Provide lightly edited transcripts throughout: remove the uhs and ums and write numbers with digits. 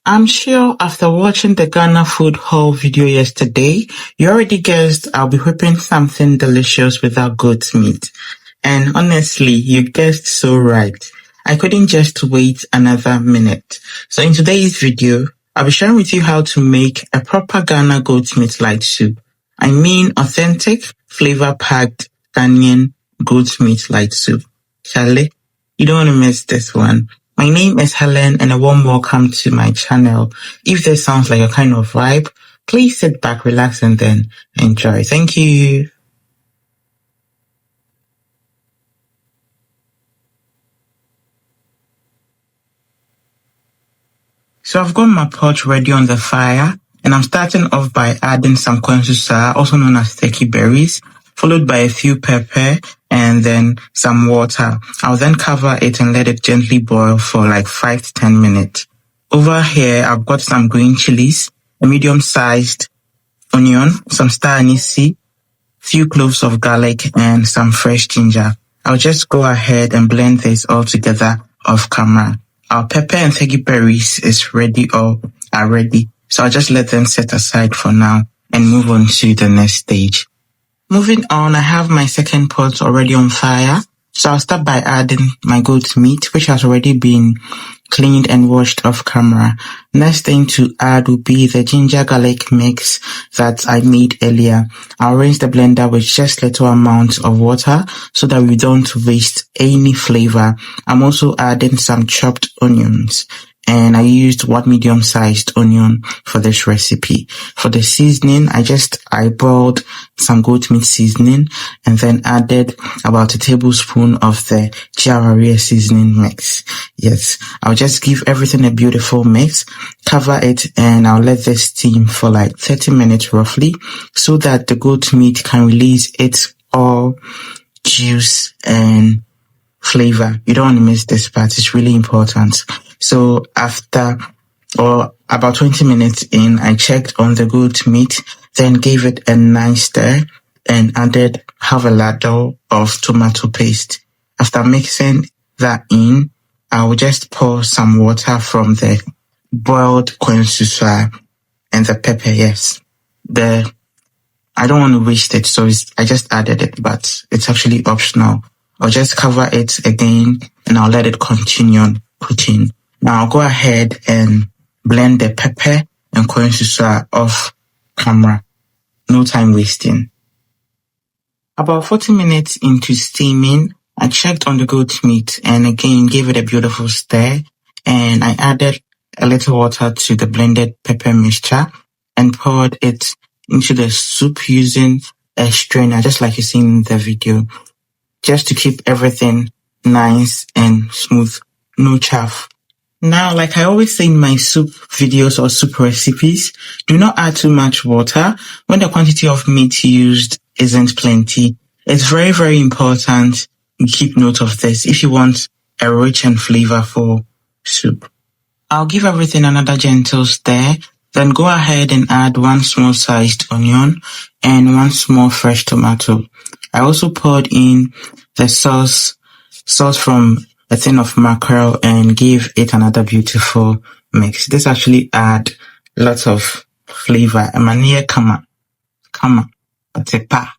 I'm sure after watching the Ghana food haul video yesterday, you already guessed I'll be whipping something delicious with our goat meat. And honestly, you guessed so right. I couldn't just wait another minute. So in today's video, I'll be sharing with you how to make a proper Ghana goat meat light soup. I mean authentic, flavor-packed Ghanaian goat meat light soup. Charlie, you don't want to miss this one. My name is Helen and a warm welcome to my channel. If this sounds like your kind of vibe, please sit back, relax, and then enjoy. Thank you. So I've got my pot ready on the fire, and I'm starting off by adding some kwensu, also known as sticky berries, followed by a few pepper and then some water. I'll then cover it and let it gently boil for like 5 to 10 minutes. Over here, I've got some green chillies, a medium-sized onion, some star anise, few cloves of garlic, and some fresh ginger. I'll just go ahead and blend this all together off camera. Our pepper and sticky berries is ready or are ready, so I'll just let them set aside for now and move on to the next stage. Moving on, I have my second pot already on fire, so I'll start by adding my goat meat, which has already been cleaned and washed off camera. Next thing to add will be the ginger garlic mix that I made earlier. I'll rinse the blender with just little amount of water so that we don't waste any flavor. I'm also adding some chopped onions, and I used one medium-sized onion for this recipe. For the seasoning, I boiled some goat meat seasoning and then added about a tablespoon of the awareɛ seasoning mix. Yes, I'll just give everything a beautiful mix, cover it, and I'll let this steam for like 30 minutes roughly so that the goat meat can release its all juice and flavor. You don't want to miss this part. It's really important. So after about 20 minutes in, I checked on the goat meat, then gave it a nice stir and added half a ladle of tomato paste. After mixing that in, I will just pour some water from the boiled kwensu and the pepper. Yes, I don't want to waste it, so I just added it, but it's actually optional. I'll just cover it again and I'll let it continue on cooking. Now I'll go ahead and blend the pepper and kwensu off camera. No time wasting. About 40 minutes into steaming, I checked on the goat meat and again gave it a beautiful stir, and I added a little water to the blended pepper mixture and poured it into the soup using a strainer, just like you see in the video, just to keep everything nice and smooth, no chaff. Now, like I always say in my soup videos or soup recipes, do not add too much water when the quantity of meat used isn't plenty. It's very, very important you keep note of this if you want a rich and flavorful soup. I'll give everything another gentle stir, then go ahead and add 1 small-sized onion and 1 small fresh tomato. I also poured in the sauce from a tin of mackerel and gave it another beautiful mix. This actually add lots of flavor. Emania kama, atepa.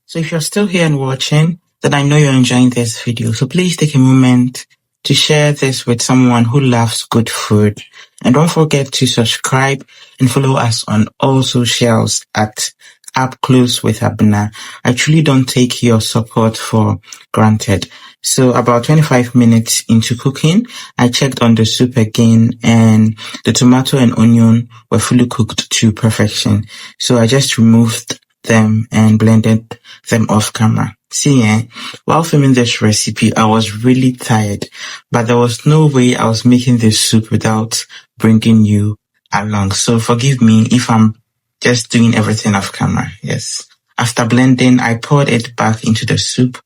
So if you're still here and watching, then I know you're enjoying this video. So please take a moment to share this with someone who loves good food. And don't forget to subscribe and follow us on all socials at Upclose with Abena. I truly don't take your support for granted. So about 25 minutes into cooking, I checked on the soup again and the tomato and onion were fully cooked to perfection. So I just removed them and blended them off camera. See, while filming this recipe, I was really tired, but there was no way I was making this soup without bringing you along. So forgive me if I'm just doing everything off camera. Yes. After blending, I poured it back into the soup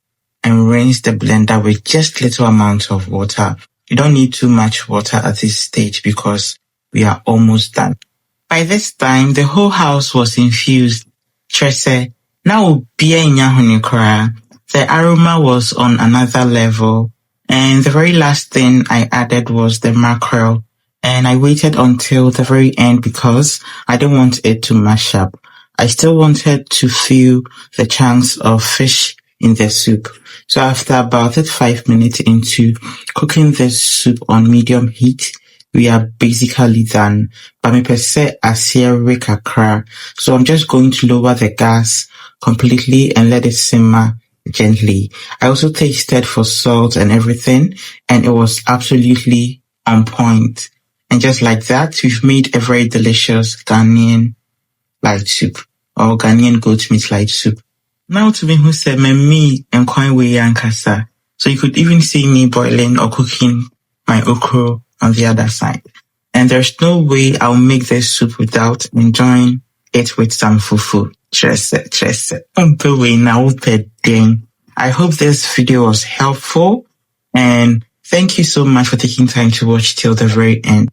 and rinsed the blender with just little amount of water. You don't need too much water at this stage because we are almost done. By this time, the whole house was infused. Trese, now the aroma was on another level, and the very last thing I added was the mackerel And I waited until the very end because I didn't want it to mash up. I still wanted to feel the chunks of fish in the soup. So after about 5 minutes into cooking the soup on medium heat, we are basically done. But me per se asiere kakra. So I'm just going to lower the gas completely and let it simmer gently. I also tasted for salt and everything, and it was absolutely on point. And just like that, we've made a very delicious Ghanaian light soup or Ghanaian goat meat light soup. Now to me who said me and kwensu yankasa. So you could even see me boiling or cooking my okra on the other side. And there's no way I'll make this soup without enjoying it with some fufu. Trese. I hope this video was helpful, and thank you so much for taking time to watch till the very end.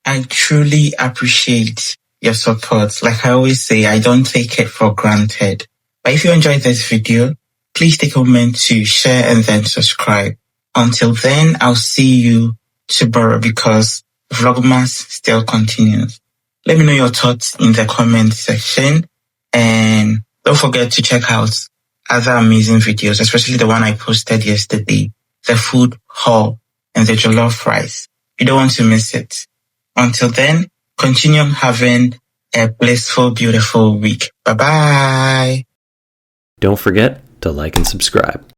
I truly appreciate your support. Like I always say, I don't take it for granted. But if you enjoyed this video, please take a moment to share and then subscribe. Until then, I'll see you tomorrow because Vlogmas still continues. Let me know your thoughts in the comment section, and don't forget to check out other amazing videos, especially the one I posted yesterday, the food haul and the jollof rice. You don't want to miss it. Until then, continue having a blissful, beautiful week. Bye-bye. Don't forget to like and subscribe.